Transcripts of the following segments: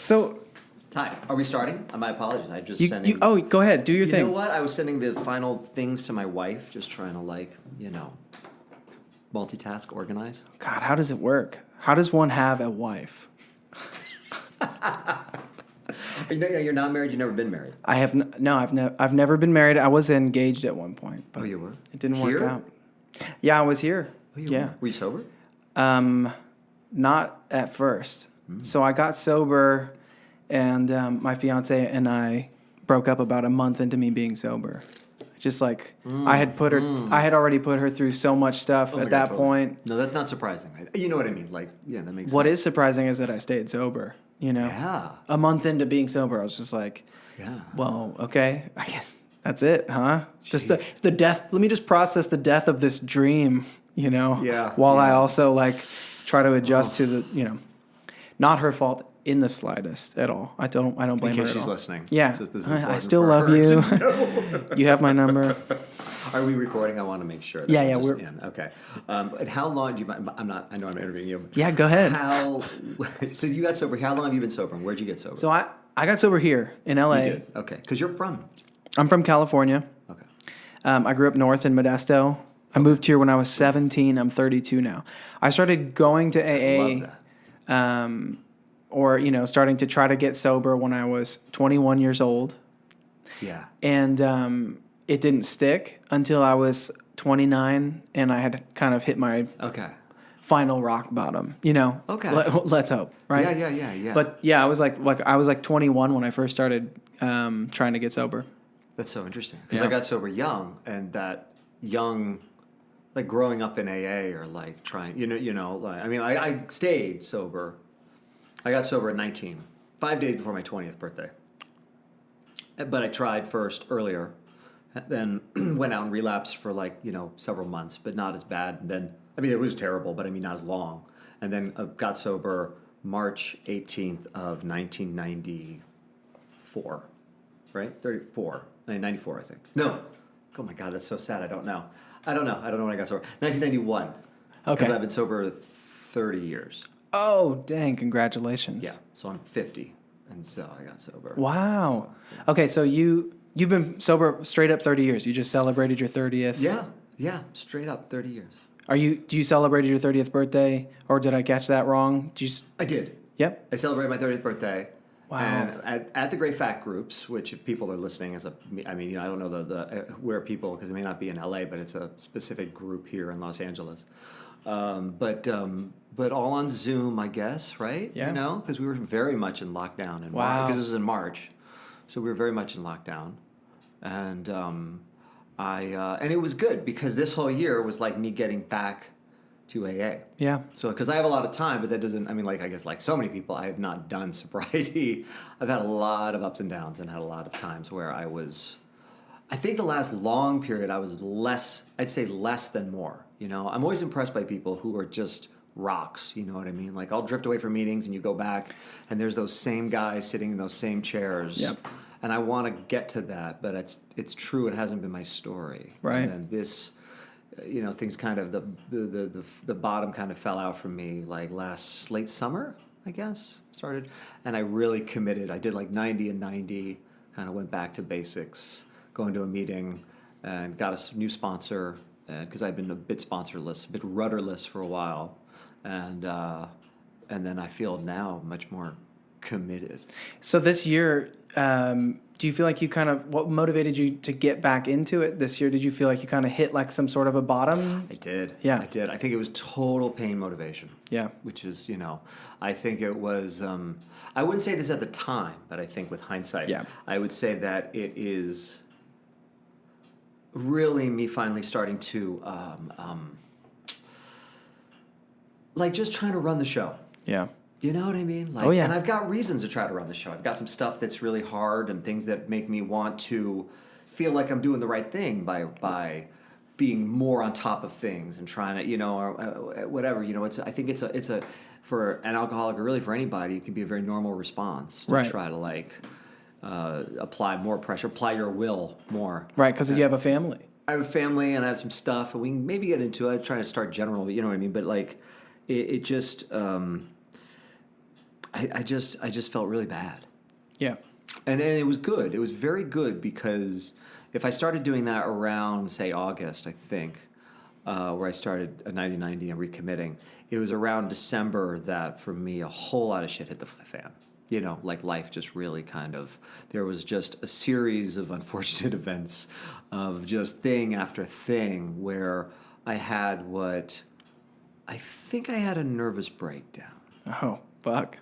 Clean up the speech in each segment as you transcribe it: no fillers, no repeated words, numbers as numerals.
So, Hi, are we starting? My apologies. I just sending. go ahead, do your thing. You know what? I was sending the final things to my wife, just trying to multitask, organize. God, how does it work? How does one have a wife? You're not married. You've never been married. I have I've never been married. I was engaged at one point, but you were? it didn't Here? work out. Yeah, I was here. Oh, you yeah. Were you sober? Not at first. So I got sober, and my fiance and I broke up about a month into me being sober. Just like I had already put her through so much stuff at that point. No, that's not surprising. You know what I mean? That makes sense. What is surprising is that I stayed sober. Yeah. A month into being sober, I was just like, yeah. Well, okay, I guess that's it, huh? Just the death. Let me just process the death of this dream, Yeah. while I also try to adjust to the, not her fault in the slightest at all. I don't blame her at all. In case she's listening. Yeah. So this is I still love you. You have my number. Are we recording? I want to make sure. That Yeah, we're we're in. Okay. And how long do you? I know I'm interviewing you. Yeah, go ahead. So you got sober. How long have you been sober? And where'd you get sober? So I got sober here in LA. You did. Okay. Because you're from. I'm from California. Okay. I grew up north in Modesto. I moved here when I was 17. I'm 32 now. I started going to AA. I love that. Or starting to try to get sober when I was 21 years old. Yeah. And it didn't stick until I was 29, and I had kind of hit my final rock bottom. Okay. Let's hope, right? Yeah. But yeah, I was like 21 when I first started trying to get sober. That's so interesting because I got sober young, and that young, growing up in AA or trying, I stayed sober. I got sober at 19, 5 days before my 20th birthday. But I tried first earlier, then went out and relapsed for several months, but not as bad. And then, it was terrible, but not as long. And then got sober March 18th of 1994, right? 94, I think. No. Oh my God, that's so sad. I don't know. I don't know when I got sober. 1991. Okay. Because I've been sober 30 years. Oh, dang. Congratulations. Yeah. So I'm 50, and so I got sober. Wow. So, yeah. Okay, so you've been sober straight up 30 years. You just celebrated your 30th. Yeah. Straight up 30 years. Do you celebrate your 30th birthday, or did I catch that wrong? I did. Yep. I celebrated my 30th birthday. Wow. And at the Great Fat Groups, which if people are listening I don't know the where people, because it may not be in LA, but it's a specific group here in Los Angeles. But all on Zoom, I guess, right? Yeah. Because we were very much in lockdown. Wow. Because it was in March. So we were very much in lockdown. And and it was good because this whole year was like me getting back to AA. Yeah. So, because I have a lot of time, but that doesn't, I guess like so many people, I have not done sobriety. I've had a lot of ups and downs and had a lot of times where I think the last long period I was I'd say less than more. I'm always impressed by people who are just rocks, you know what I mean? I'll drift away from meetings and you go back and there's those same guys sitting in those same chairs. Yep. And I want to get to that, but it's true, it hasn't been my story. Right. And then this, things kind of, the bottom kind of fell out for me late summer, I guess, started. And I really committed. I did 90 and 90, kind of went back to basics, going to a meeting and got a new sponsor because I'd been a bit sponsorless, a bit rudderless for a while. And then I feel now much more committed. So this year, do you feel like what motivated you to get back into it this year? Did you feel like you kind of hit some sort of a bottom? I did. Yeah. I did. I think it was total pain motivation. Yeah. Which is, I think it was, I wouldn't say this at the time, but I think with hindsight, I would say that it is really me finally starting to, just trying to run the show. Yeah. You know what I mean? Oh, yeah. And I've got reasons to try to run the show. I've got some stuff that's really hard and things that make me want to feel like I'm doing the right thing by being more on top of things and trying to, or whatever. I think it's a for an alcoholic or really for anybody, it can be a very normal response to try to apply more pressure, apply your will more. Right, because you have a family. I have a family and I have some stuff, and we can maybe get into it. I'm trying to start general, you know what I mean? But it just. I just felt really bad. Yeah. And it was good. It was very good because if I started doing that around, say, August, I think, where I started a 90-90 and recommitting, it was around December that, for me, a whole lot of shit hit the fan. You know, like life just really kind of, there was just a series of unfortunate events of just thing after thing where I had I think I had a nervous breakdown. Oh, fuck.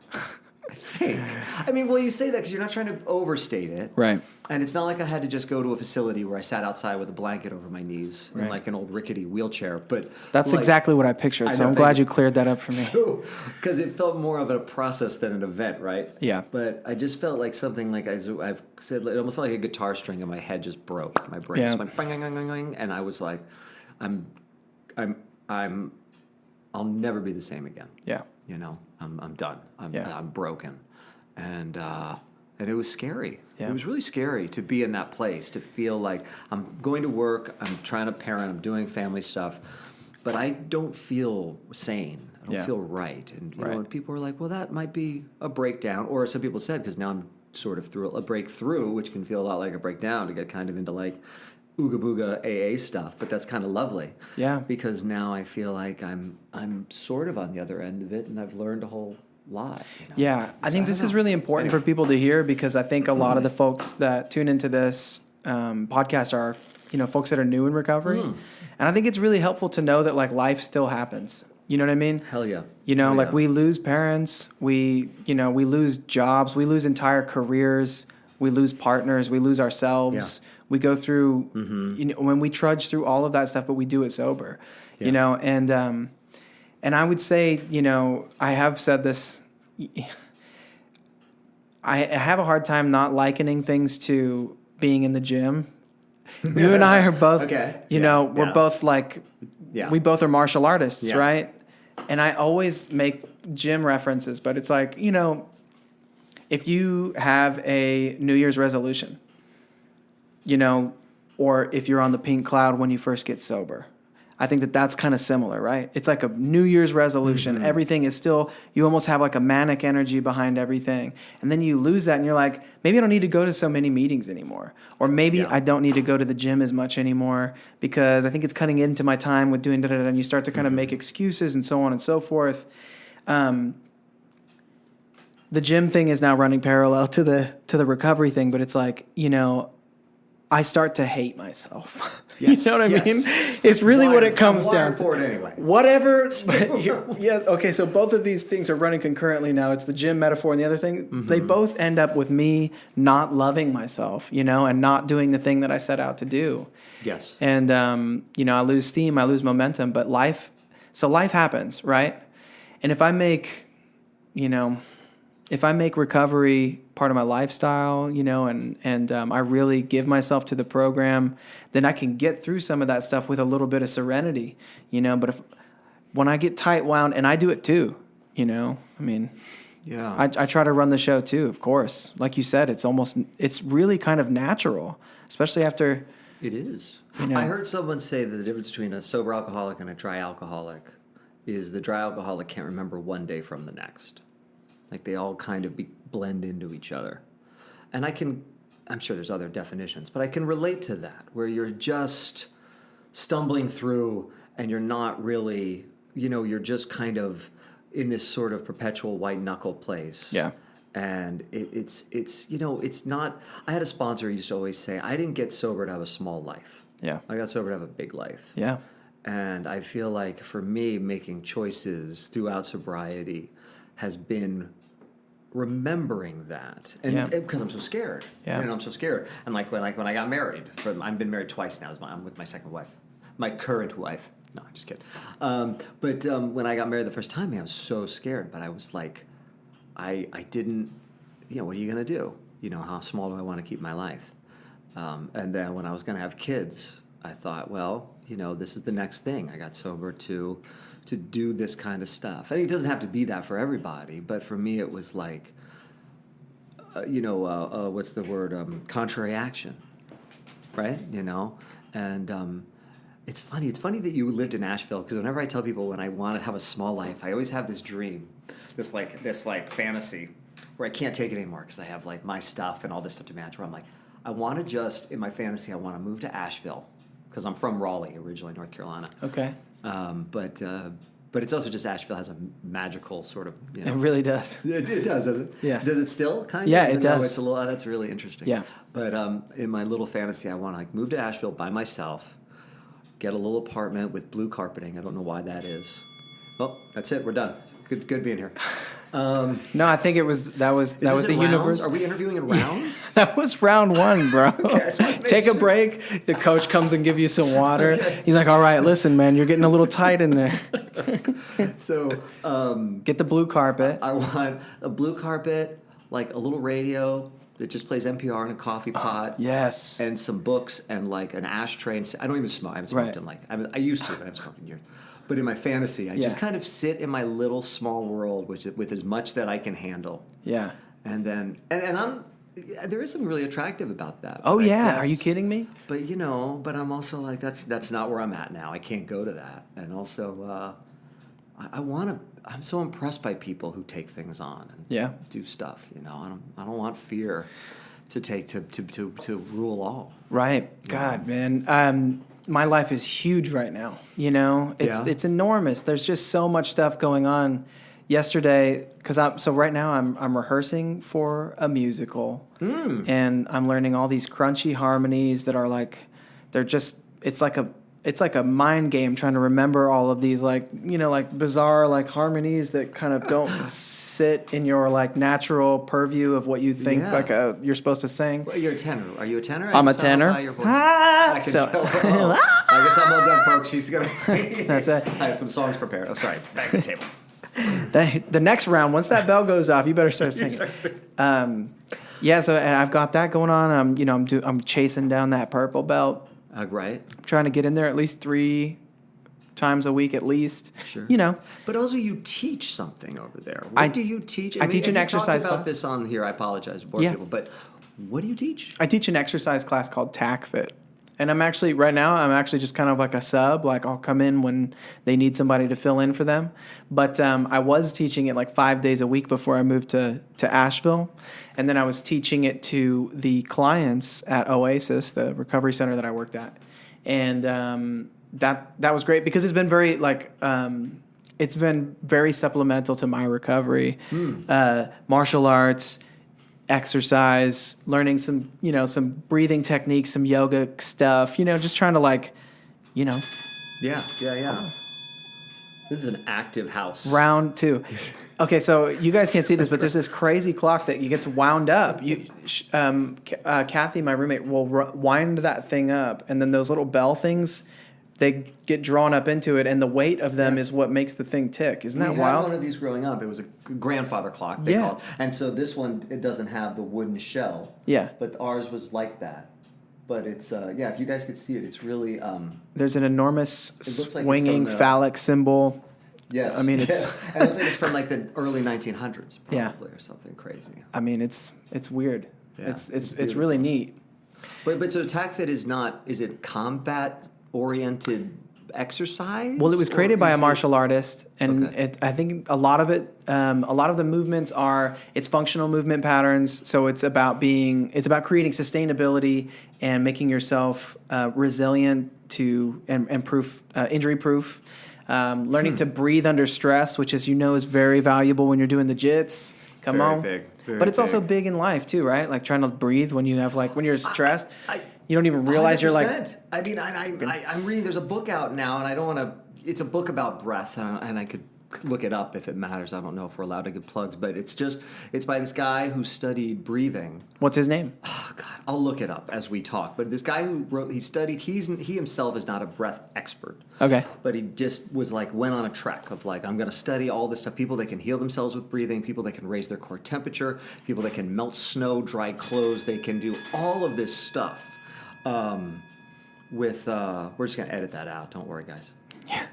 I think. I mean, well, you say that because you're not trying to overstate it. Right. And it's not like I had to just go to a facility where I sat outside with a blanket over my knees in like an old rickety wheelchair. But that's exactly what I pictured. So I'm glad you cleared that up for me. So, because it felt more of a process than an event, right? Yeah. But I just felt like something like I've said, it almost felt like a guitar string in my head just broke. My brain just went bang, bang, bang, bang, bang, and I was like, I'll never be the same again. Yeah. You know, I'm done. I'm broken, and it was scary. Yeah. It was really scary to be in that place, to feel like I'm going to work, I'm trying to parent, I'm doing family stuff, but I don't feel sane. I don't feel right. And you know, and people are like, well, that might be a breakdown, or some people said, because now I'm sort of through a breakthrough, which can feel a lot like a breakdown, to get kind of into like ooga booga AA stuff, but that's kind of lovely. Yeah. Because now I feel like I'm sort of on the other end of it, and I've learned a whole lot. You know? Yeah, I think this is really important for people to hear, because I think a lot of the folks that tune into this podcast are, you know, folks that are new in recovery, and I think it's really helpful to know that like life still happens. You know what I mean? Hell yeah. You know, like we lose parents, we lose jobs, we lose entire careers, we lose partners, we lose ourselves. Yeah. We go through, you know, when we trudge through all of that stuff, but we do it sober, you know, and I would say, you know, I have said this, I have a hard time not likening things to being in the gym. You and I are both, you know, we're both like, we both are martial artists, right? And I always make gym references, but it's like, you know, if you have a New Year's resolution, you know, or if you're on the pink cloud when you first get sober, I think that that's kind of similar, right? It's like a New Year's resolution. Mm-hmm. Everything is still, you almost have like a manic energy behind everything. And then you lose that and you're like, maybe I don't need to go to so many meetings anymore. Or maybe I don't need to go to the gym as much anymore because I think it's cutting into my time with doing da-da-da. And you start to kind of make excuses and so on and so forth. The gym thing is now running parallel to the recovery thing, but it's like, you know, I start to hate myself. Yes, you know what I mean? It's really what it comes down to. For it anyway. Whatever. Okay, so both of these things are running concurrently now. It's the gym metaphor and the other thing. Mm-hmm. They both end up with me not loving myself, you know, and not doing the thing that I set out to do. Yes. And, you know, I lose steam, I lose momentum, but life happens, right? And if I make recovery part of my lifestyle, you know, and I really give myself to the program, then I can get through some of that stuff with a little bit of serenity, you know. But when I get tight wound, and I do it too, you know, I mean, I try to run the show too, of course. Like you said, it's really kind of natural, especially after. It is. You know, I heard someone say that the difference between a sober alcoholic and a dry alcoholic is the dry alcoholic can't remember one day from the next. Like they all kind of blend into each other. And I'm sure there's other definitions, but I can relate to that, where you're just stumbling through and you're not really, you know, you're just kind of in this sort of perpetual white knuckle place. Yeah. And it's you know, it's not, I had a sponsor who used to always say, I didn't get sober to have a small life. Yeah. I got sober to have a big life. Yeah. And I feel like for me, making choices throughout sobriety has been remembering that, and because I'm so scared, and I'm so scared, and like when I got married, I've been married twice now. I'm with my second wife, my current wife. No, I'm just kidding. But when I got married the first time, I was so scared. But I was like, I didn't, you know, what are you gonna do? You know, how small do I want to keep my life? And then when I was gonna have kids, I thought, well, you know, this is the next thing. I got sober to do this kind of stuff. And it doesn't have to be that for everybody, but for me it was like, what's the word? Contrary action, right? You know? And it's funny that you lived in Asheville, because whenever I tell people when I want to have a small life, I always have this dream this fantasy where I can't take it anymore because I have like my stuff and all this stuff to match. Where I'm like, I want to just in my fantasy, I want to move to Asheville because I'm from Raleigh originally, North Carolina. Okay. But it's also just Asheville has a magical sort of. It really does. It does, does it? Yeah. Does it still kind of? Yeah, it does. It's a little. That's really interesting. Yeah. But in my little fantasy, I want to move to Asheville by myself, get a little apartment with blue carpeting. I don't know why that is. Well, that's it. We're done. Good being here. No, I think that was the universe. Are we interviewing in rounds? That was round 1, bro. Okay, so Take a break. The coach comes and gives you some water. Okay. He's like, all right, listen, man, you're getting a little tight in there. So get the blue carpet. I want a blue carpet, like a little radio that just plays NPR in a coffee pot. Yes. And some books and like an ashtray. And I don't even smoke. I haven't smoked in I used to, but I haven't smoked in years. But in my fantasy, I just kind of sit in my little small world with as much that I can handle. Yeah. And then, there is something really attractive about that. Oh, yeah. Are you kidding me? But, but I'm also like, that's not where I'm at now. I can't go to that. And also, I'm so impressed by people who take things on and do stuff, I don't want fear to rule all. Right. God, man. My life is huge right now. It's enormous. There's just so much stuff going on. Yesterday, right now I'm rehearsing for a musical, and I'm learning all these crunchy harmonies that are like, it's like a mind game trying to remember all of these like bizarre like harmonies that kind of don't sit in your like natural purview of what you think you're supposed to sing. Well, you're a tenor. Are you a tenor? I'm a tenor. I can tell. I guess I'm all done, folks. She's gonna. That's it. I have some songs prepared. Oh, sorry. Back to the table. The next round, once that bell goes off, you better start singing. So and I've got that going on. I'm chasing down that purple belt. Right. Trying to get in there at least 3 times a week at least. Sure. But also you teach something over there. What do you teach? I teach an exercise class. About class. this on here. I apologize to bore people, but what do you teach? I teach an exercise class called Tack Fit. And I'm actually just kind of like a sub. Like I'll come in when they need somebody to fill in for them. But I was teaching it like 5 days a week before I moved to Asheville. And then I was teaching it to the clients at Oasis, the recovery center that I worked at. And that was great because it's been very supplemental to my recovery. Martial arts, exercise, learning some breathing techniques, some yoga stuff, just trying to Yeah. This is an active house. Round 2. Okay, so you guys can't see this, but there's this crazy clock that gets wound up. Kathy, my roommate, will wind that thing up, and then those little bell things, they get drawn up into it, and the weight of them is what makes the thing tick. Isn't that wild? We had one of these growing up. It was a grandfather clock, they called it. And so this one, it doesn't have the wooden shell. Yeah. But ours was like that. But it's, if you guys could see it, it's really... There's an enormous swinging phallic symbol. Yes. I mean, it's... And it looks like it's from like the early 1900s, probably, or something crazy. I mean, it's weird. Yeah, it's really neat. But so Tack Fit is it combat-oriented exercise? Well, it was created by a martial artist, and I think a lot of the movements it's functional movement patterns. So it's about creating sustainability and making yourself resilient and injury proof. Learning to breathe under stress, which as you know is very valuable when you're doing the jits. Very big. But it's also big in life too, right? Like trying to breathe when you have when you're stressed. You don't even realize 100%. You're like... I mean, I'm reading... There's a book out now, and I don't want to... It's a book about breath, and I could look it up if it matters. I don't know if we're allowed to give plugs, but it's by this guy who studied breathing. What's his name? Oh, God. I'll look it up as we talk. But this guy he himself is not a breath expert. Okay. But he just went on a trek of I'm going to study all this stuff. People that can heal themselves with breathing, people that can raise their core temperature, people that can melt snow, dry clothes. They can do all of this stuff. We're just going to edit that out. Don't worry, guys. Yeah.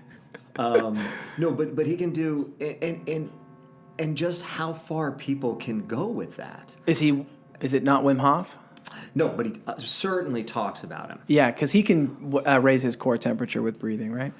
No, but he can do and just how far people can go with that. Is it not Wim Hof? No, but he certainly talks about him. Yeah, because he can raise his core temperature with breathing, right?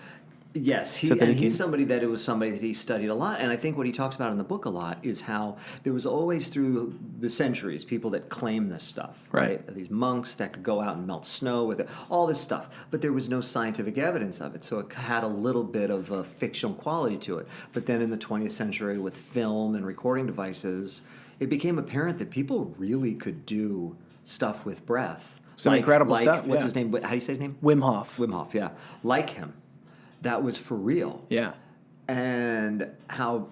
Yes, he's somebody that it was somebody that he studied a lot, and I think what he talks about in the book a lot is how there was always through the centuries people that claim this stuff, right? These monks that could go out and melt snow with it, all this stuff, but there was no scientific evidence of it, so it had a little bit of a fictional quality to it. But then in the 20th century, with film and recording devices, it became apparent that people really could do stuff with breath. Some incredible stuff. What's his name? How do you say his name? Wim Hof. Wim Hof, yeah. Like him. That was for real. Yeah. And how...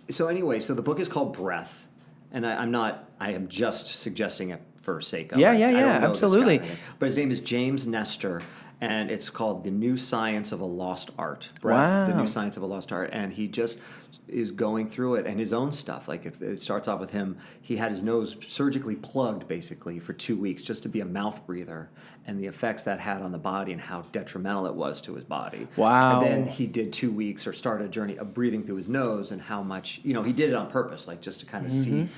So anyway, so the book is called Breath. And I am just suggesting it for sake of it. Yeah, I don't know absolutely. this guy, but his name is James Nestor, and it's called The New Science of a Lost Art. Breath, wow. The New Science of a Lost Art. And he just is going through it and his own stuff. Like it starts off with him, he had his nose surgically plugged basically for 2 weeks just to be a mouth breather, and the effects that had on the body and how detrimental it was to his body. Wow. And then he did 2 weeks or started a journey of breathing through his nose and how much, he did it on purpose, like just to kind of see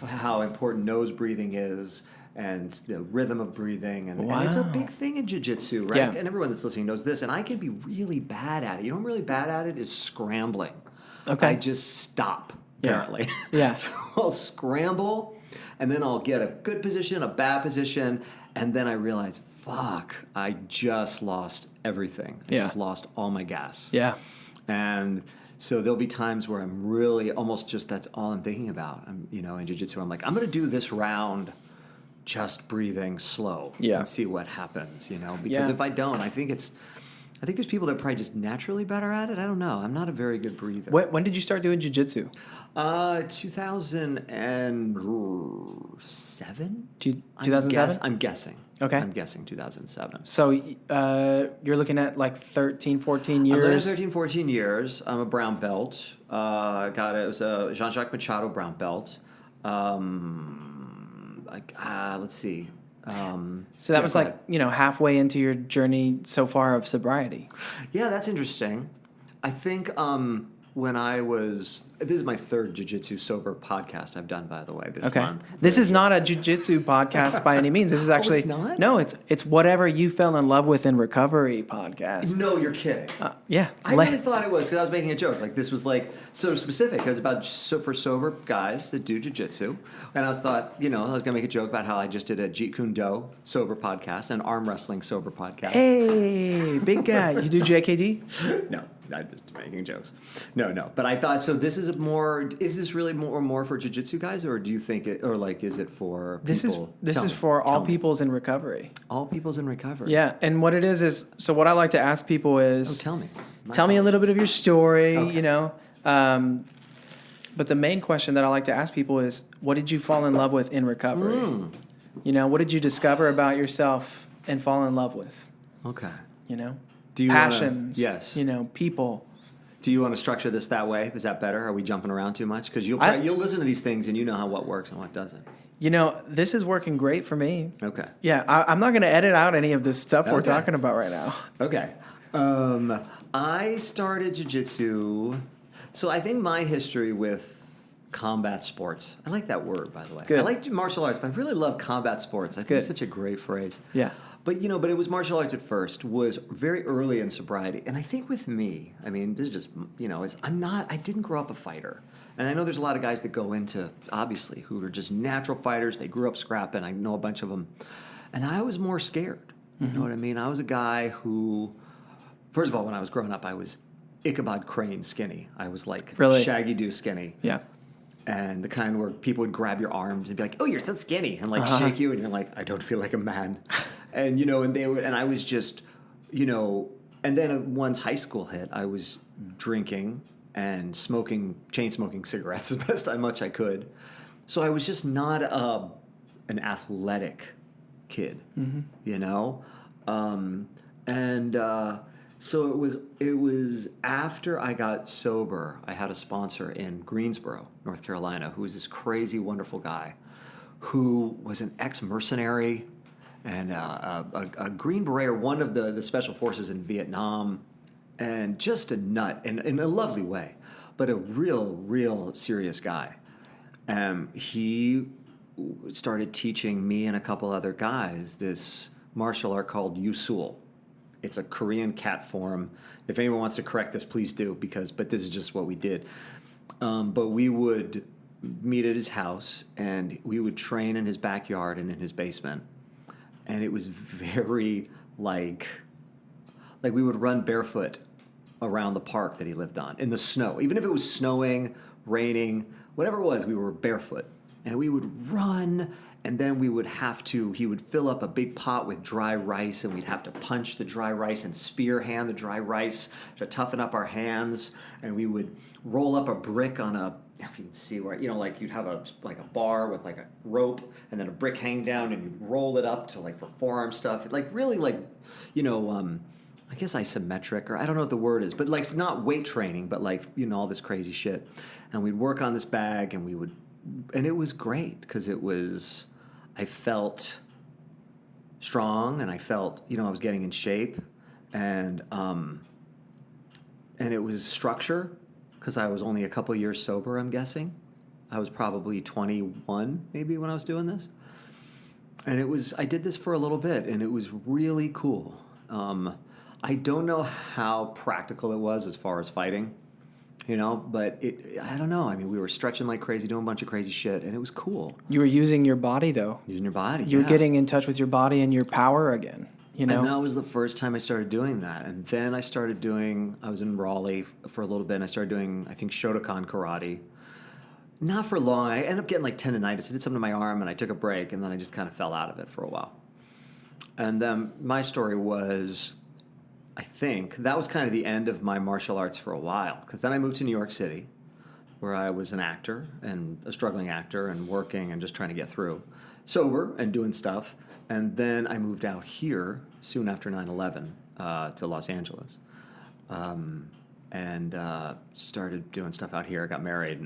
how important nose breathing is and the rhythm of breathing. And it's a big thing in jiu-jitsu, right? Yeah. And everyone that's listening knows this. And I can be really bad at it. You know what I'm really bad at it is scrambling. Okay. I just stop, apparently. Yeah. So I'll scramble, and then I'll get a good position, a bad position, and then I realize, fuck, I just lost everything. I just lost all my gas. Yeah. And so there'll be times where I'm really almost just that's all I'm thinking about. I'm, in jiu-jitsu, I'm like, I'm going to do this round just breathing slow and see what happens, because if I don't, I think there's people that are probably just naturally better at it. I don't know. I'm not a very good breather. When did you start doing jiu-jitsu? 2007? 2007? I'm guessing. Okay. I'm guessing 2007. So you're looking at like 13, 14 years? I'm looking at 13, 14 years. I'm a brown belt. It was a Jean-Jacques Machado brown belt. Let's see. So that was halfway into your journey so far of sobriety. Yeah, that's interesting. I think this is my third jiu-jitsu sober podcast I've done, by the way, this month. This is not a jiu-jitsu podcast by any means. This is actually... it's not? No, it's whatever you fell in love with in recovery podcast. No, you're kidding. Yeah. I really thought it was because I was making a joke. Like this was like so specific. It's about for sober guys that do jiu-jitsu. And I thought, I was going to make a joke about how I just did a Jeet Kune Do sober podcast, an arm wrestling sober podcast. Hey, big guy. You do JKD? No. I'm just making jokes. No. But I thought, so this is this really more for jiu-jitsu guys, or do you think is it for people? This is for all peoples in recovery. All peoples in recovery. Yeah, and what it is so what I like to ask people is... Oh, tell me. Tell me a little bit of your story, okay. But the main question that I like to ask people is, what did you fall in love with in recovery? What did you discover about yourself and fall in love with? Okay. Do you passions, yes. People. Do you want to structure this that way? Is that better? Are we jumping around too much? Because you'll listen to these things and you know what works and what doesn't. This is working great for me. Okay. Yeah, I'm not going to edit out any of this stuff we're talking about right now. Okay. I started jiu-jitsu. So I think my history with combat sports, I like that word, by the way. Good. I like martial arts, but I really love combat sports. I think it's such a great phrase. Yeah. But but it was martial arts at first, was very early in sobriety. And I think with me, this is just, I didn't grow up a fighter. And I know there's a lot of guys that go into, obviously, who are just natural fighters. They grew up scrapping. I know a bunch of them. And I was more scared. You know what I mean? I was a guy who, first of all, when I was growing up, I was Ichabod Crane skinny. I was like Shaggy Doo skinny. Yeah. And the kind where people would grab your arms and be like, "Oh, you're so skinny," and shake you, and you're like, "I don't feel like a man." And and I was just, and then once high school hit, I was drinking and chain smoking cigarettes as best much I could. So I was just not an athletic kid, So it was after I got sober, I had a sponsor in Greensboro, North Carolina, who was this crazy, wonderful guy who was an ex-mercenary and a Green Beret, or one of the special forces in Vietnam, and just a nut in a lovely way, but a real serious guy. He started teaching me and a couple other guys this martial art called Usul. It's a Korean cat form. If anyone wants to correct this, please do, but this is just what we did. But we would meet at his house, and we would train in his backyard and in his basement. And it was very like we would run barefoot around the park that he lived on in the snow. Even if it was snowing, raining, whatever it was, we were barefoot. And we would run, and then he would fill up a big pot with dry rice, and we'd have to punch the dry rice and spear hand the dry rice to toughen up our hands. And we would roll up a brick on if you can see where, like you'd have a bar with like a rope and then a brick hang down, and you'd roll it up to like for forearm stuff. Like really like, I guess isometric, or I don't know what the word is, but like it's not weight training, but like, all this crazy shit. And we'd work on this bag, and it was great because I felt strong, and I felt, I was getting in shape, and it was structure because I was only a couple years sober, I'm guessing. I was probably 21 maybe when I was doing this. And I did this for a little bit, and it was really cool. I don't know how practical it was as far as fighting, but I don't know. I mean, we were stretching like crazy, doing a bunch of crazy shit, and it was cool. You were using your body, though. Using your body, You're getting in touch with your body and your power again, And that was the first time I started doing that. And then I was in Raleigh for a little bit, and I started doing, I think, Shotokan karate. Not for long. I ended up getting like tendonitis. I did something to my arm, and I took a break, and then I just kind of fell out of it for a while. And then my story was, I think, that was kind of the end of my martial arts for a while. Because then I moved to New York City, where I was an actor, and a struggling actor, and working and just trying to get through. Sober and doing stuff. And then I moved out here soon after 9/11 to Los Angeles. And started doing stuff out here. I got married.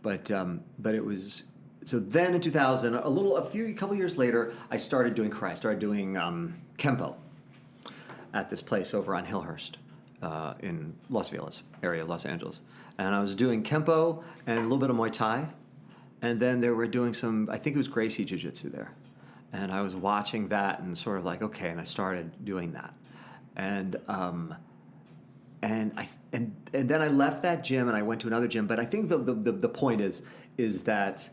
But it was... So then in 2000, a couple years later, I started doing karate. I started doing Kempo at this place over on Hillhurst in Los Feliz area of Los Angeles. And I was doing Kempo and a little bit of Muay Thai. And then they were doing I think it was Gracie Jiu-Jitsu there. And I was watching that and sort of like, okay, and I started doing that. And then I left that gym and I went to another gym. But I think the point is that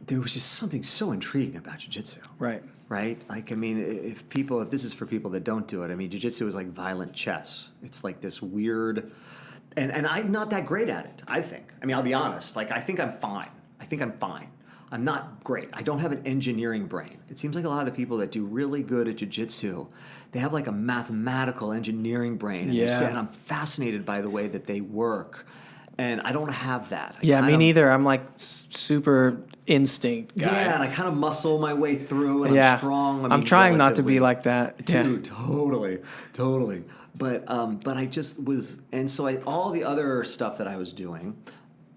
there was just something so intriguing about jiu-jitsu. Right. Right? Like, I mean, if this is for people that don't do it, I mean, jiu-jitsu is like violent chess. It's like this weird, and I'm not that great at it, I think. I mean, I'll be honest. Like, I think I'm fine. I'm not great. I don't have an engineering brain. It seems like a lot of the people that do really good at jiu-jitsu, they have like a mathematical engineering brain. And I'm fascinated by the way that they work. And I don't have that. Me neither. I'm like super instinct guy. Yeah, and I kind of muscle my way through, and I'm strong. I'm trying not to be like that. Dude, totally. But I just was, and so all the other stuff that I was doing,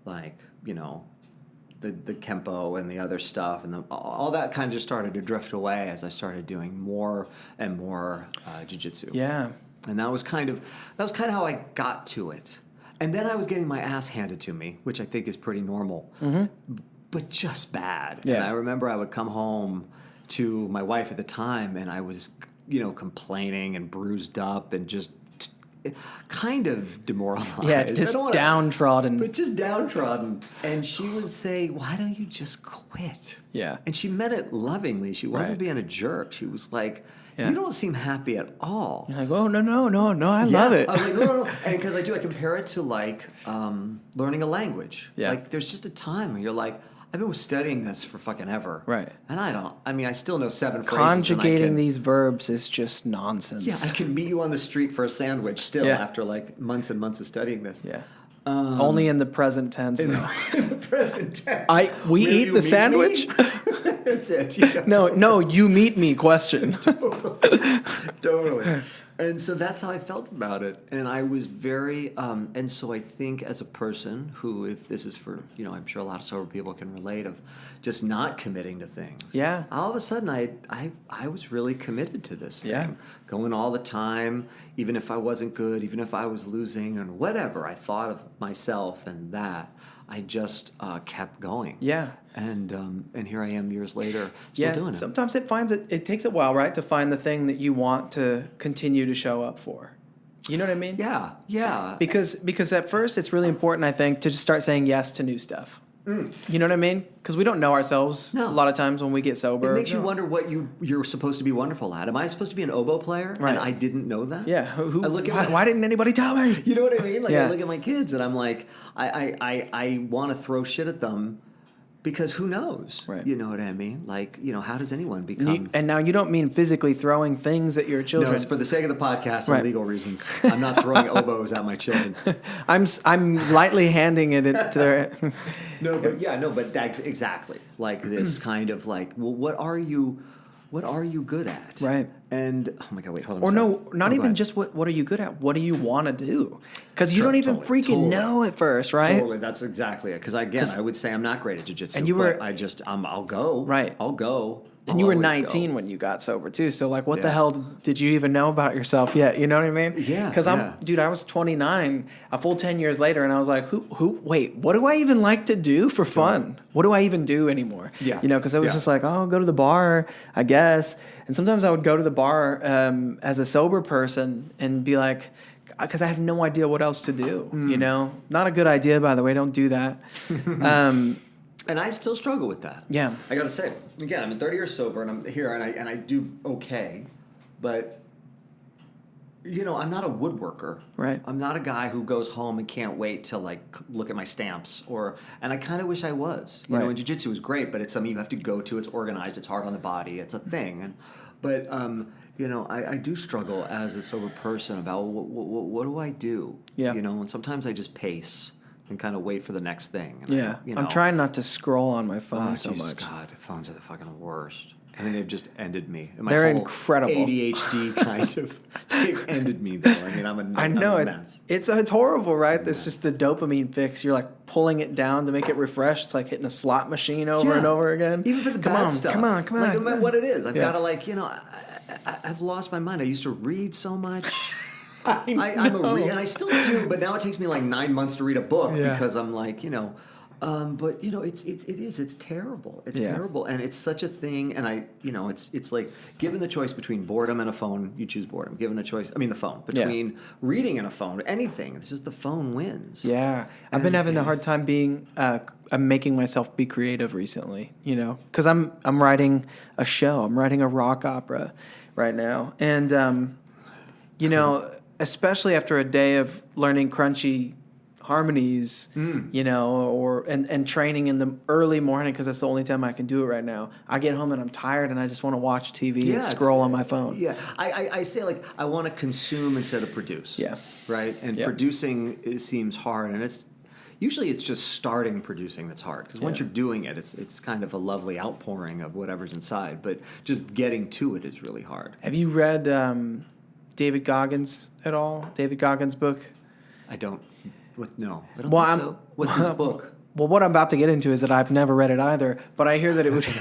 like, the Kempo and the other stuff, and all that kind of just started to drift away as I started doing more and more jiu-jitsu. Yeah. And that was kind of how I got to it. And then I was getting my ass handed to me, which I think is pretty normal, but just bad. Yeah. And I remember I would come home to my wife at the time, and I was, complaining and bruised up and just kind of demoralized. Yeah, just downtrodden. But just downtrodden. And she would say, "Why don't you just quit?" Yeah. And she meant it lovingly. She wasn't being a jerk. She was like, "You don't seem happy at all." You're like, "Oh, no, I love it." I was like, no. And because I compare it to like learning a language. Yeah. Like there's just a time where you're like, I've been studying this for fucking ever. Right. And I still know 7 phrases. Conjugating these verbs is just nonsense. Yeah, I can meet you on the street for a sandwich still after like months and months of studying this. Yeah. Only in the present tense. In the present tense. We eat the sandwich? That's it. No, you meet me question. Totally. And so that's how I felt about it. And I was very, and so I think as a person who, if this is for, I'm sure a lot of sober people can relate, of just not committing to things. Yeah. All of a sudden, I was really committed to this thing. Yeah. Going all the time, even if I wasn't good, even if I was losing and whatever I thought of myself and that, I just kept going. Yeah. And here I am years later, still doing it. Sometimes it takes a while, right, to find the thing that you want to continue to show up for. You know what I mean? Yeah. Because at first it's really important, I think, to just start saying yes to new stuff. You know what I mean? Because we don't know ourselves a lot of times when we get sober. It makes you wonder what you're supposed to be wonderful at. Am I supposed to be an oboe player? Right. And I didn't know that? Yeah. Why didn't anybody tell me? You know what I mean? Like, Yeah. I look at my kids and I'm like, I want to throw shit at them because who knows? Right. You know what I mean? Like, how does anyone become... And now you don't mean physically throwing things at your children. No, it's for the sake of the podcast Right. and legal reasons. I'm not throwing oboes at my children. I'm lightly handing it to their... But that's exactly like this kind of like, well, what are you good at? Right. And oh my God, wait, hold on. Or a no, second. not Go even ahead. just what are you good at? What do you want to do? Because you don't even freaking know at first, right? Totally, that's exactly it. Because again, I would say I'm not great at jiu-jitsu, And you were- but I'll go. Right. I'll go. And you were 19 when you got sober too. So like, what the hell did you even know about yourself yet? You know what I mean? Yeah. Because I was 29, a full 10 years later, and I was like, wait, what do I even like to do for fun? What do I even do anymore? Yeah. Because I was just like, oh, go to the bar, I guess. And sometimes I would go to the bar as a sober person and be like, because I had no idea what else to do. Not a good idea, by the way. Don't do that. And I still struggle with that. Yeah. I got to say, again, I'm 30 years sober, and I'm here, and I do okay, but I'm not a woodworker. Right. I'm not a guy who goes home and can't wait to like look at my stamps, and I kind of wish I was. You know, and jiu-jitsu is great, but it's something you have to go to. It's organized. It's hard on the body. It's a thing, but I do struggle as a sober person about what do I do? Yeah. And sometimes I just pace and kind of wait for the next thing. And I'm trying not to scroll on my phone so Jesus much. God, phones are the fucking worst. I mean, they've just ended me. They're whole incredible. ADHD kind of. They've ended me, though. I mean, I'm a mess. It's horrible, right? There's just the dopamine fix. You're like pulling it down to make it refresh. It's like hitting a slot machine over and over again. Even for the bad stuff. Come on. Like, no matter what it is, I've got to I've lost my mind. I used to read so much. I'm a reader, and I still do, but now it takes me like 9 months to read a book because I'm like, but it's terrible. It's terrible, and it's such a thing. And it's like given the choice between boredom and a phone, you choose boredom. Given a choice, the phone between reading and a phone, anything. It's just the phone wins. Yeah, I've been having a hard time I'm making myself be creative recently. Because I'm writing a show. I'm writing a rock opera right now, and especially after a day of learning crunchy harmonies, and training in the early morning because that's the only time I can do it right now. I get home and I'm tired and I just want to watch TV and scroll on my phone. Yeah, I say like I want to consume instead of produce. Yeah. Right? And producing seems hard, and it's just starting producing that's hard because once you're doing it, it's kind of a lovely outpouring of whatever's inside, but just getting to it is really hard. Have you read David Goggins at all? David Goggins' book? I don't. No. I don't Well, think so. What's his book? Well, what I'm about to get into is that I've never read it either, but I hear that it would be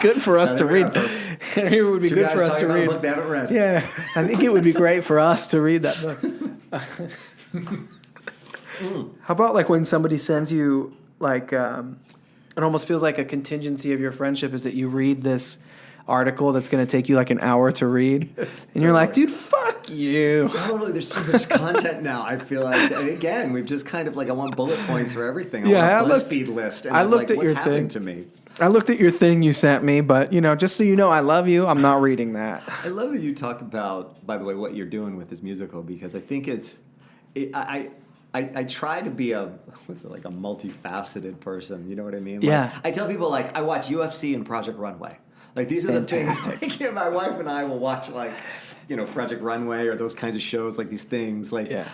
good for us to read. I hear it would be good for us to read. A book they haven't read. Yeah, I think it would be great for us to read that book. How about like when somebody sends you like, it almost feels like a contingency of your friendship is that you read this article that's going to take you like an hour to read, and you're like, dude, fuck you. Totally, there's so much content now. I feel like, and again, we've just kind of like I want bullet points for everything. I want a BuzzFeed list. And I looked at what's your happening thing. To me. I looked at your thing you sent me, but just so you know, I love you. I'm not reading that. I love that you talk about, by the way, what you're doing with this musical because I think I try to be a multifaceted person. You know what I mean? Yeah. I tell people like I watch UFC and Project Runway. Like these are the things. Like, my wife and I will watch Project Runway or those kinds of shows, like these things. I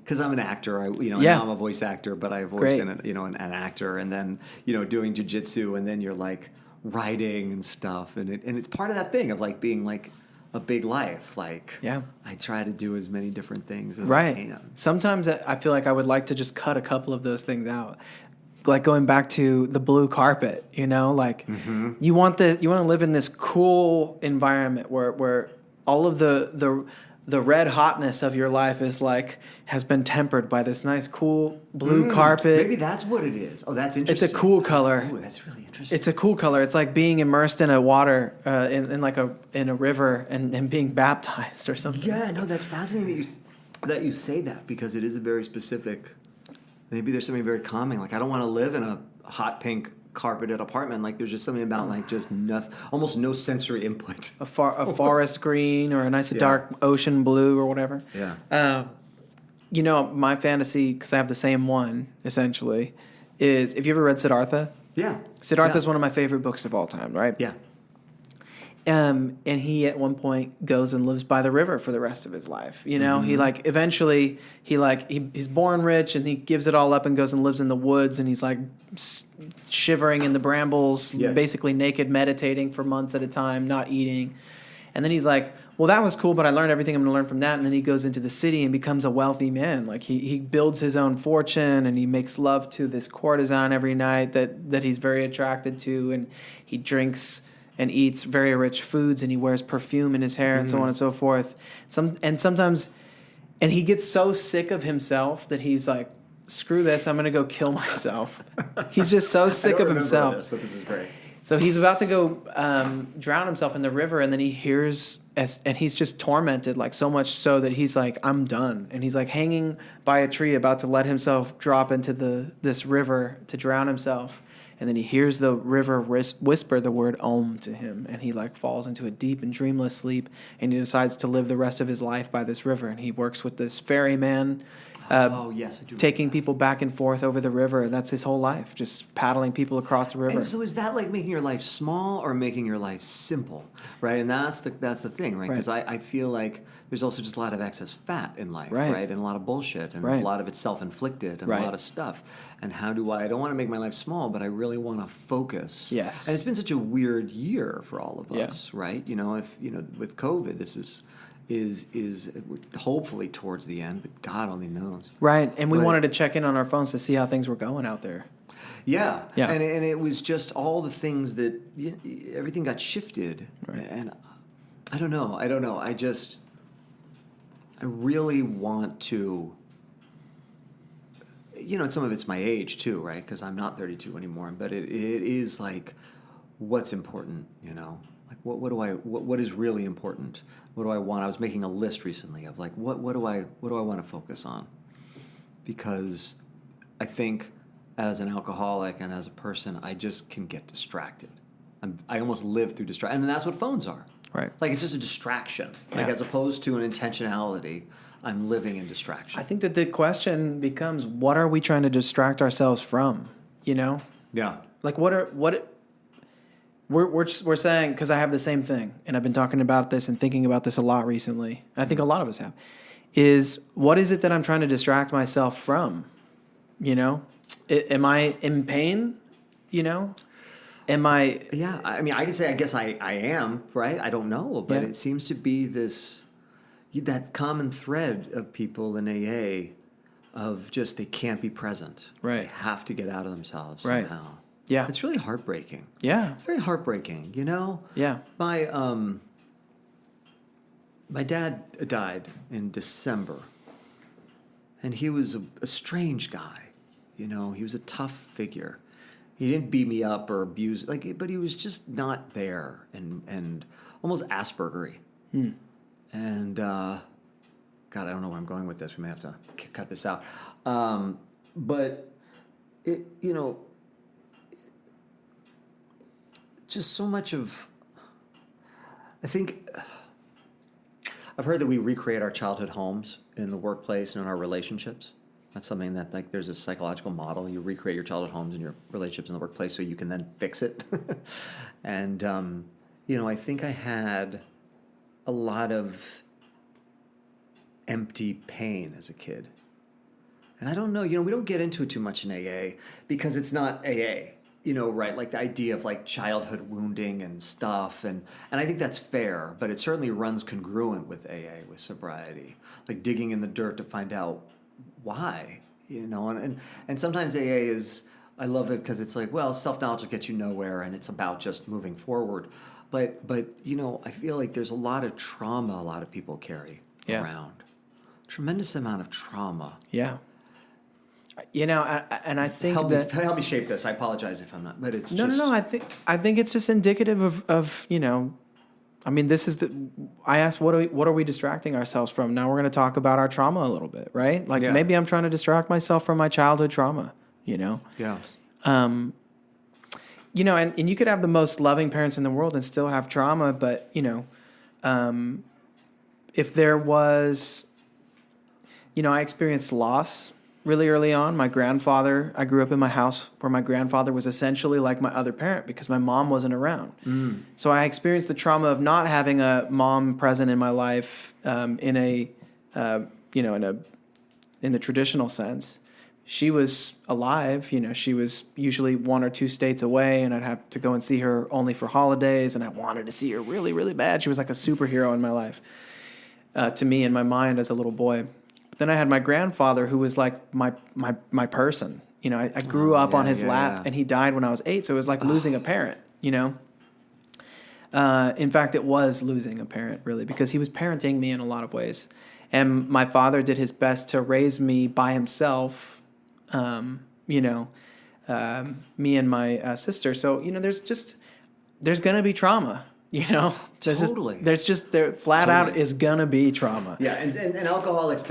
because I'm an actor. Now I'm a voice actor, but I've always been an actor. And then doing jiu-jitsu, and then you're like writing and stuff, and it's part of that thing of like being like a big life. Like I try to do as many different things as I can. Sometimes I feel like I would like to just cut a couple of those things out. Like going back to the blue carpet, you want to live in this cool environment where all of the the red hotness of your life is like has been tempered by this nice cool blue carpet. Maybe that's what it is. Oh, that's interesting. It's a cool color. Oh, that's really interesting. It's a cool color. It's like being immersed in a water, in a river and being baptized or something. Yeah, no, that's fascinating that you say that, because it is a very specific. Maybe there's something very calming. Like, I don't want to live in a hot pink carpeted apartment. Like, there's just something about like just nothing, almost no sensory input. A forest green or a nice dark ocean blue or whatever. Yeah. My fantasy, because I have the same one essentially, is, have you ever read Siddhartha? Yeah. Siddhartha is one of my favorite books of all time, right? Yeah. And he at one point goes and lives by the river for the rest of his life. He eventually he's born rich and he gives it all up and goes and lives in the woods, and he's like shivering in the brambles, basically naked, meditating for months at a time, not eating. And then he's like, well, that was cool, but I learned everything I'm going to learn from that. And then he goes into the city and becomes a wealthy man. Like he builds his own fortune, and he makes love to this courtesan every night that he's very attracted to, and he drinks and eats very rich foods, and he wears perfume in his hair, and so on and so forth. Sometimes he gets so sick of himself that he's like, screw this, I'm going to go kill myself. He's just so sick of himself. This is great. So he's about to go drown himself in the river, and then he hears, and he's just tormented, like so much so that he's like, I'm done. And he's like hanging by a tree, about to let himself drop into this river to drown himself. And then he hears the river whisper the word Om to him, and he like falls into a deep and dreamless sleep, and he decides to live the rest of his life by this river. And he works with this ferryman, Yes, I do. taking people back and forth over the river. That's his whole life, just paddling people across the river. And so is that like making your life small or making your life simple, right? And that's the thing, right? Because I feel like there's also just a lot of excess fat in life, right? And a lot of bullshit, and a lot of it's self-inflicted, and a lot of stuff. And how do I don't want to make my life small, but I really want to focus. Yes. And it's been such a weird year for all of us, right? With COVID, this is hopefully towards the end, but God only knows. Right, and we wanted to check in on our phones to see how things were going out there. Yeah. And it was just all the things that everything got shifted, and I don't know. I really want to. Some of it's my age too, right? Because I'm not 32 anymore. But it is like, what's important, Like what is really important? What do I want? I was making a list recently of like what do I want to focus on? Because I think as an alcoholic and as a person, I just can get distracted. I almost live through distraction, and that's what phones are. Right. Like it's just a distraction. Like as opposed to an intentionality, I'm living in distraction. I think that the question becomes, what are we trying to distract ourselves from? Yeah. Like we're saying, because I have the same thing, and I've been talking about this and thinking about this a lot recently. I think a lot of us have. Is what is it that I'm trying to distract myself from? Am I in pain? Am I? Yeah, I mean, I can say, I guess I am, right? I don't know, but it seems to be that common thread of people in AA of just they can't be present. Right. They have to get out of themselves right. somehow. Yeah. It's really heartbreaking. Yeah. It's very heartbreaking, Yeah. My dad died in December, and he was a strange guy. He was a tough figure. He didn't beat me up or abuse, but he was just not there, and almost Aspergery. And God, I don't know where I'm going with this. We may have to cut this out. But it, just so much of. I think I've heard that we recreate our childhood homes in the workplace and in our relationships. That's something that there's a psychological model. You recreate your childhood homes and your relationships in the workplace so you can then fix it. And, I think I had a lot of empty pain as a kid. And I don't know, we don't get into it too much in AA because it's not AA, right? Like the idea of like childhood wounding and stuff. And I think that's fair, but it certainly runs congruent with AA, with sobriety. Like digging in the dirt to find out why, and sometimes AA is, I love it because it's like, well, self-knowledge will get you nowhere, and it's about just moving forward. But I feel like there's a lot of trauma a lot of people carry. Yeah. around. Tremendous amount of trauma. Yeah. And I think Help me shape this. I apologize if I'm not, but it's no. I think it's just indicative of I mean, I asked, what are we distracting ourselves from? Now we're going to talk about our trauma a little bit, right? Like maybe I'm trying to distract myself from my childhood trauma, Yeah. and you could have the most loving parents in the world and still have trauma, but if there was, I experienced loss really early on. I grew up in my house where my grandfather was essentially like my other parent because my mom wasn't around. So I experienced the trauma of not having a mom present in my life in the traditional sense. She was alive, she was usually 1 or 2 states away, and I'd have to go and see her only for holidays, and I wanted to see her really, really bad. She was like a superhero in my life, to me in my mind as a little boy. Then I had my grandfather, who was like my person. I grew up on his lap, and he died when I was 8, so it was like losing a parent. In fact, it was losing a parent, really, because he was parenting me in a lot of ways. And my father did his best to raise me by himself, me and my sister. So, there's going to be trauma. Totally. There flat out is gonna be trauma. Yeah, and alcoholics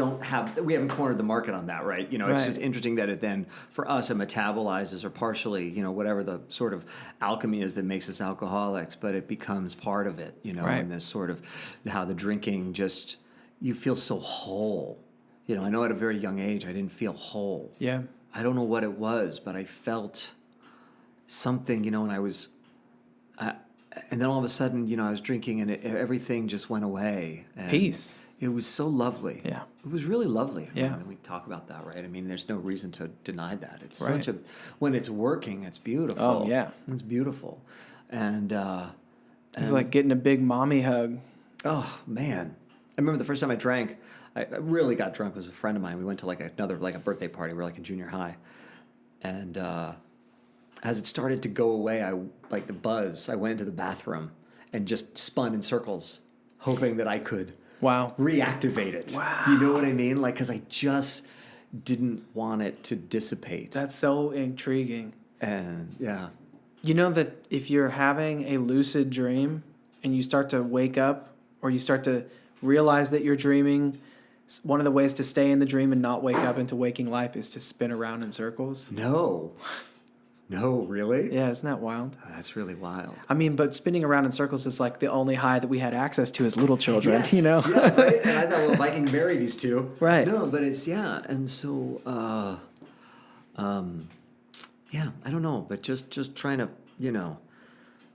we haven't cornered the market on that, right? It's just interesting that it then, for us, it metabolizes or partially, whatever the sort of alchemy is that makes us alcoholics, but it becomes part of it, and this sort of how the drinking just, you feel so whole. I know at a very young age I didn't feel whole. Yeah. I don't know what it was, but I felt something, and I was... and then all of a sudden, I was drinking and everything just went away. And peace. It was so lovely. Yeah. It was really lovely. Yeah. We talk about that, right? I mean, there's no reason to deny that. It's right. when it's working, it's beautiful. Oh, yeah. It's beautiful. And it's like getting a big mommy hug. Oh, man. I remember the first time I drank, I really got drunk. It was a friend of mine. We went to a birthday party. We were like in junior high. And, as it started to go away, the buzz, I went into the bathroom and just spun in circles, hoping that I could reactivate it. Wow. You know what I mean? Because I just didn't want it to dissipate. That's so intriguing. And, yeah. You know that if you're having a lucid dream and you start to wake up or you start to realize that you're dreaming, one of the ways to stay in the dream and not wake up into waking life is to spin around in circles? No, really? Yeah, isn't that wild? That's really wild. I mean, but spinning around in circles is like the only high that we had access to as little children, Yes. Yeah, right? And I thought, well, if I can marry these two. Right. No, but it's, And so, I don't know, but just trying to,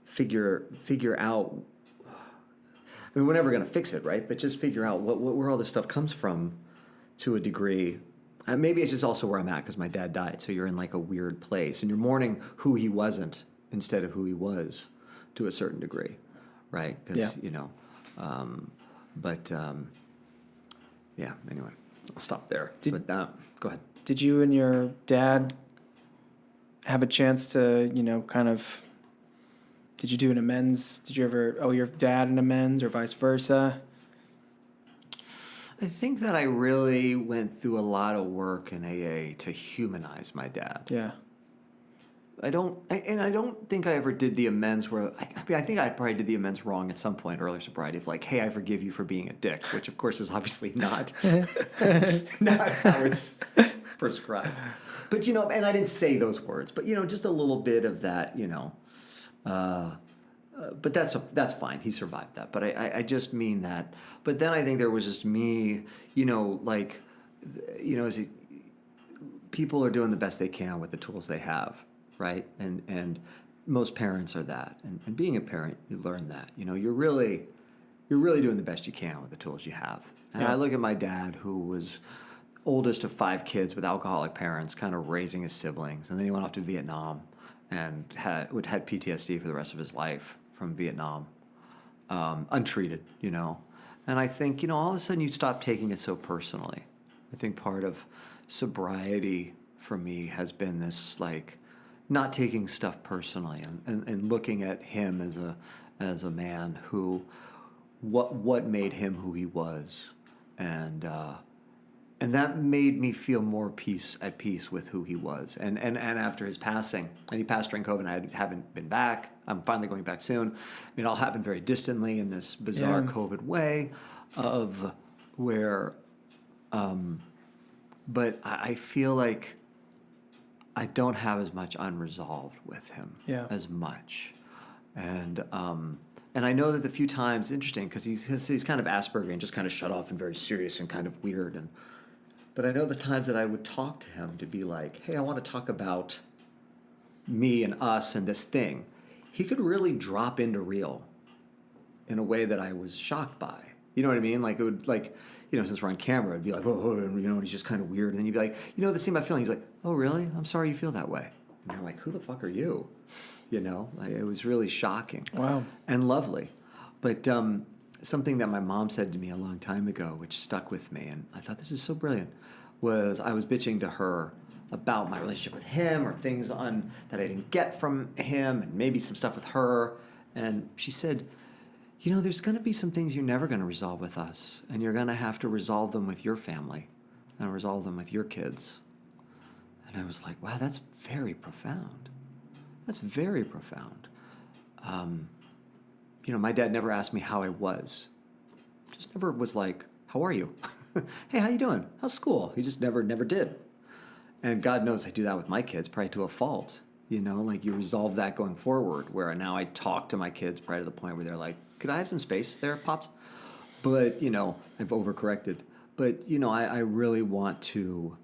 figure out. I mean, we're never going to fix it, right? But just figure out where all this stuff comes from to a degree. Maybe it's just also where I'm at because my dad died. So you're in like a weird place and you're mourning who he wasn't instead of who he was to a certain degree, right? Because, anyway, I'll stop there. Go ahead. Did you and your dad have a chance to, did you do an amends? Did you ever owe your dad an amends or vice versa? I think that I really went through a lot of work in AA to humanize my dad. Yeah. I don't think I ever did the amends where, I think I probably did the amends wrong at some point early sobriety of like, hey, I forgive you for being a dick, which of course is obviously not how it's prescribed. But, and I didn't say those words, but, just a little bit of that, but that's fine. He survived that. But I just mean that. But then I think there was just me, people are doing the best they can with the tools they have, right? And most parents are that. And being a parent, you learn that. You're really doing the best you can with the tools you have. And I look at my dad, who was oldest of 5 kids with alcoholic parents, kind of raising his siblings, and then he went off to Vietnam and had PTSD for the rest of his life from Vietnam, untreated, And I think, all of a sudden you stop taking it so personally. I think part of sobriety for me has been this, not taking stuff personally and looking at him as a man who, what made him who he was, and that made me feel more at peace with who he was. And after his passing, and he passed during COVID, and I haven't been back. I'm finally going back soon. I mean, it all happened very distantly in this bizarre COVID way of where, but I feel like I don't have as much unresolved with him as much. And I know that the few times, interesting, because he's kind of Asperger and just kind of shut off and very serious and kind of weird. But I know the times that I would talk to him to be like, hey, I want to talk about me and us and this thing. He could really drop into real in a way that I was shocked by. You know what I mean? Like, it would, like, since we're on camera, it'd be like, oh, and he's just kind of weird. And then you'd be like, this thing about feeling. He's like, oh, really? I'm sorry you feel that way. And you're like, who the fuck are you? Like, it was really shocking. Wow. And lovely. But something that my mom said to me a long time ago, which stuck with me, and I thought this is so brilliant, was I was bitching to her about my relationship with him or things that I didn't get from him and maybe some stuff with her. And she said, there's going to be some things you're never going to resolve with us, and you're going to have to resolve them with your family and resolve them with your kids. And I was like, wow, that's very profound. That's very profound. My dad never asked me how I was. Just never was like, how are you? Hey, how you doing? How's school? He just never did. And God knows I do that with my kids, probably to a fault. Like you resolve that going forward, where now I talk to my kids probably to the point where they're like, could I have some space there, Pops? But, I've overcorrected. But, I really want to...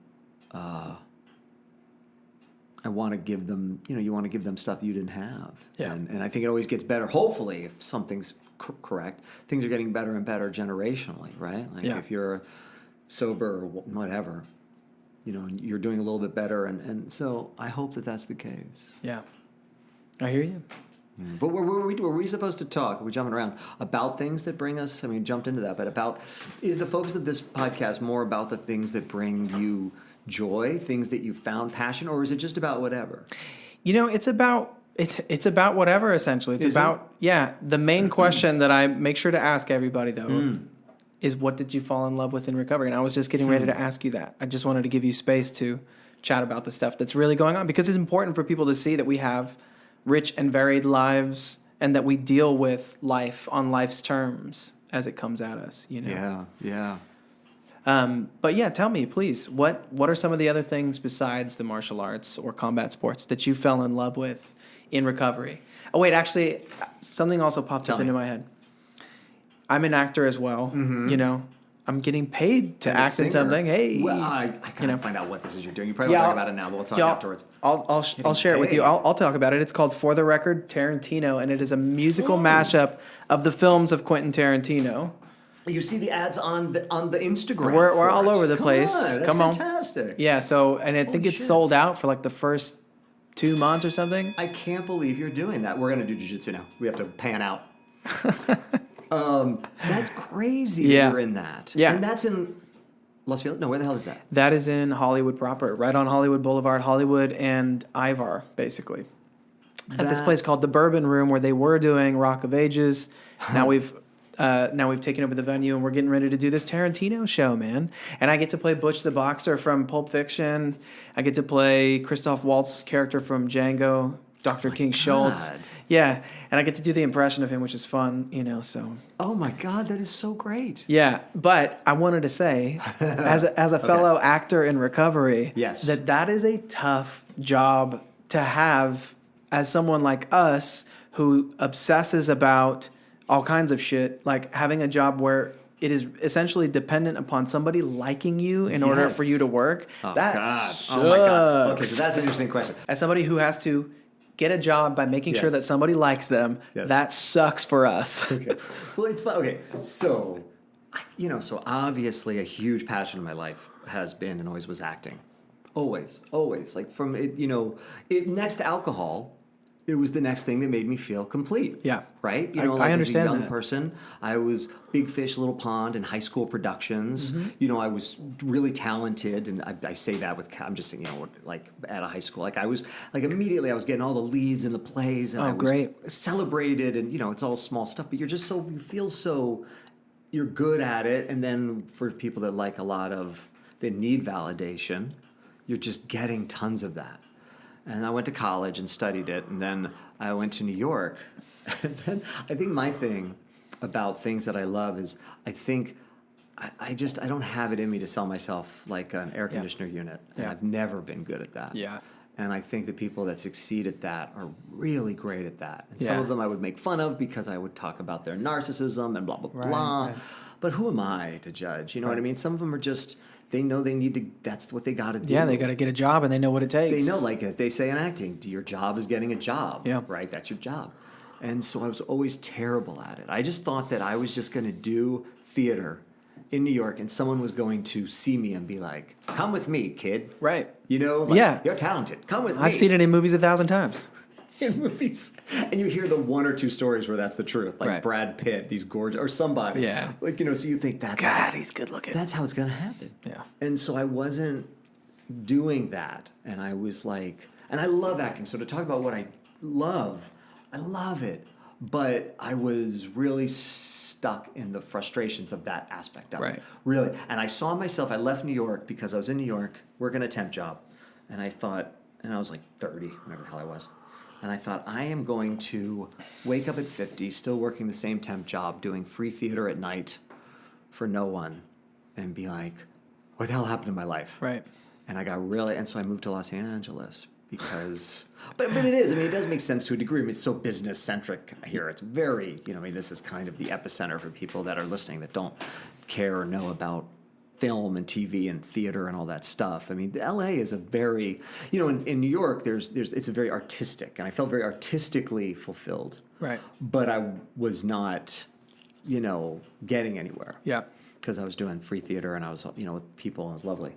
I want to give them, you want to give them stuff you didn't have. Yeah. And I think it always gets better, hopefully, if something's correct. Things are getting better and better generationally, right? Like if you're sober or whatever, you're doing a little bit better. And so I hope that that's the case. Yeah. I hear you. But were we supposed to talk? Are we jumping around about things that bring us? I mean, jumped into that, but is the focus of this podcast more about the things that bring you joy, things that you found passion, or is it just about whatever? It's about whatever, essentially. The main question that I make sure to ask everybody, though, is what did you fall in love with in recovery? And I was just getting ready to ask you that. I just wanted to give you space to chat about the stuff that's really going on, because it's important for people to see that we have rich and varied lives and that we deal with life on life's terms as it comes at us, Yeah. But yeah, tell me, please, what are some of the other things besides the martial arts or combat sports that you fell in love with in recovery? Oh, wait, actually, something also popped up into my head. I'm an actor as well, I'm getting paid to act in something. Hey, well, I gotta find out what this is you're doing. You probably won't talk about it now, but we'll talk afterwards. I'll share it with you. I'll talk about it. It's called For the Record Tarantino, and it is a musical mashup of the films of Quentin Tarantino. You see the ads on the Instagram. We're all over the place. That's fantastic. Yeah. So, and I think it's sold out for like the first 2 months or something. I can't believe you're doing that. We're gonna do jiu-jitsu now. We have to pan out. That's crazy. Yeah. You're in that. Yeah. And that's in Las Vegas. No, where the hell is that? That is in Hollywood proper, right on Hollywood Boulevard, Hollywood and Ivar, basically. At this place called the Bourbon Room, where they were doing Rock of Ages. Now we've taken over the venue, and we're getting ready to do this Tarantino show, man. And I get to play Butch the Boxer from Pulp Fiction. I get to play Christoph Waltz's character from Django, Dr. King Schultz. Yeah, and I get to do the impression of him, which is fun, so. Oh my God, that is so great. Yeah, but I wanted to say, as a fellow actor in recovery, yes, that is a tough job to have as someone like us who obsesses about all kinds of shit, like having a job where it is essentially dependent upon somebody liking you in order for you to work. Oh, that God. sucks. Oh, my God. Okay, so that's an interesting question. As somebody who has to get a job by making sure that somebody likes them, that sucks for us. Okay. Well, it's fun. Okay, so, so obviously a huge passion in my life has been and always was acting. Always. Like from it, next to alcohol, it was the next thing that made me feel complete. Yeah. Right? I understand as a young that. person, I was Big Fish, Little Pond in high school productions. Mm-hmm. I was really talented, and I say that with, I'm just saying, like at a high school. Like I was, like immediately I was getting all the leads in the plays, and I was great. celebrated, and it's all small stuff, but you feel so you're good at it, and then for people that like a lot of, they need validation, you're just getting tons of that. And I went to college and studied it, and then I went to New York. And then I think my thing about things that I love is I think I don't have it in me to sell myself like an air conditioner unit. And Yeah. I've never been good at that. Yeah. And I think the people that succeed at that are really great at that. And some Yeah. of them I would make fun of because I would talk about their narcissism and blah, blah, Right, blah. right. But who am I to judge? You know what I mean? Some of them are just, they know they need to, that's what they got to do. Yeah, they got to get a job and they know what it takes. They know, like as they say in acting, your job is getting a job, Yeah. right? That's your job. And so I was always terrible at it. I just thought that I was just going to do theater in New York and someone was going to see me and be like, come with me, kid. Right. You know, like, Yeah. you're talented. Come with me. I've seen it in movies 1,000 times. In movies. And you hear the one or two stories where that's the truth. Like Right. Brad Pitt, these gorgeous, or somebody. Yeah. Like, you know, so you think that's... God, he's good looking. That's how it's going to happen. Yeah. And so I wasn't doing that. And I was like, and I love acting. So to talk about what I love it. But I was really stuck in the frustrations of that aspect of Right. it. Really. And I saw myself, I left New York because I was in New York working a temp job. And I thought, and I was like 30, whatever the hell I was. And I thought, I am going to wake up at 50, still working the same temp job, doing free theater at night for no one, and be like, what the hell happened in my life? Right. And I got really, and so I moved to Los Angeles because, but it is, I mean, it does make sense to a degree. I mean, it's so business centric here. It's very, you know, I mean, this is kind of the epicenter for people that are listening that don't care or know about film and TV and theater and all that stuff. I mean, LA is a very, you know, in New York, it's a very artistic, and I felt very artistically fulfilled. Right. But I was not, you know, getting anywhere. Yeah. Because I was doing free theater and I was, you know, with people and it was lovely.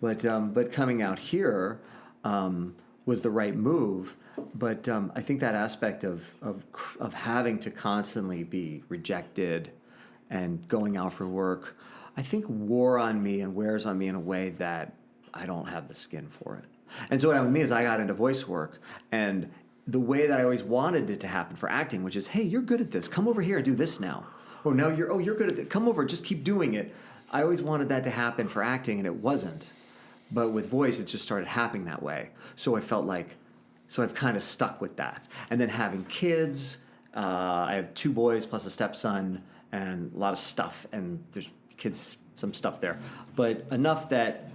But coming out here was the right move. But I think that aspect of having to constantly be rejected and going out for work, I think wore on me and wears on me in a way that I don't have the skin for it. And so what happened with me is I got into voice work, and the way that I always wanted it to happen for acting, which is, hey, you're good at this. Come over here and do this now. Oh, now you're good at it. Come over, just keep doing it. I always wanted that to happen for acting, and it wasn't. But with voice, it just started happening that way. So I felt like, so I've kind of stuck with that. And then having kids, I have 2 boys plus a stepson, and a lot of stuff, and there's kids, some stuff there. But enough that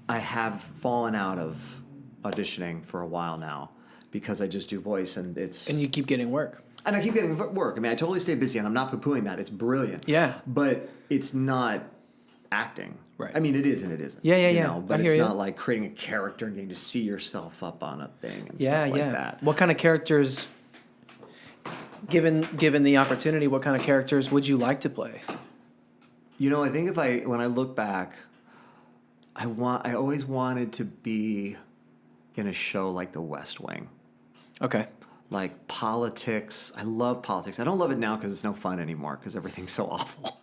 I have fallen out of auditioning for a while now because I just do voice, and it's... And you keep getting work. And I keep getting work. I mean, I totally stay busy, and I'm not poo-pooing that. It's brilliant. Yeah. But it's not acting. Right. I mean, it is and it isn't. Yeah, you know, but I it's hear not you. like creating a character and getting to see yourself up on a thing and Yeah, stuff like yeah. that. What kind of characters, given the opportunity, what kind of characters would you like to play? You know, I think when I look back, I always wanted to be in a show like The West Wing. Okay. Like politics. I love politics. I don't love it now because it's no fun anymore because everything's so awful.